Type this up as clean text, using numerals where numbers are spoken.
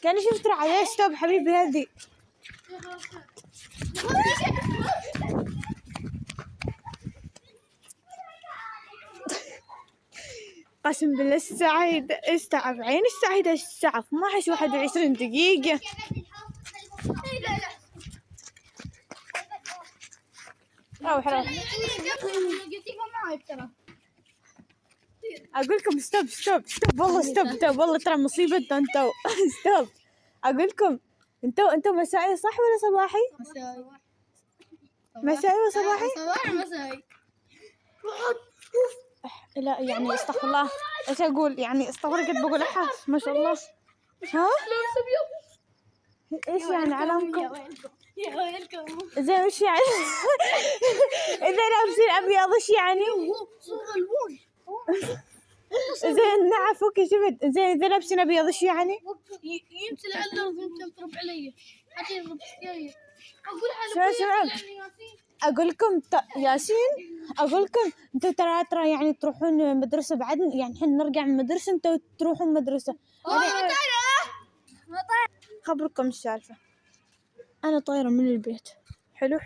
كان شفت عليه ستوب حبيبي هذي. قسم بالله السعيد استعف عين السعيد استعف ما حش 21 دقيقة. روح اقول لكم ستوب والله ستوب والله ترى مصيبة انتو. ستوب اقول لكم انتو مسائي صح ولا صباحي؟ مسائي وصباحي؟ مسائي. لا يعني استغفر الله ايش اقول يعني استغفر قد بقول احاس ما شاء الله. ها؟ ايش يعني علامكم؟ يا ويلكم. زين وش يعني؟ اذا لابسين ابيض وش يعني؟ زين نعف اوكي شفت. زين اذا لابسين ابيض وش يعني؟ يمثل على وانت تضرب علي. حتى يضرب علي. اقول لكم ياسين اقول لكم انتوا ترى يعني تروحون مدرسة بعدين يعني الحين نرجع من مدرسة انتوا تروحون مدرسة. خبركم السالفة انا طايرة من البيت. حلو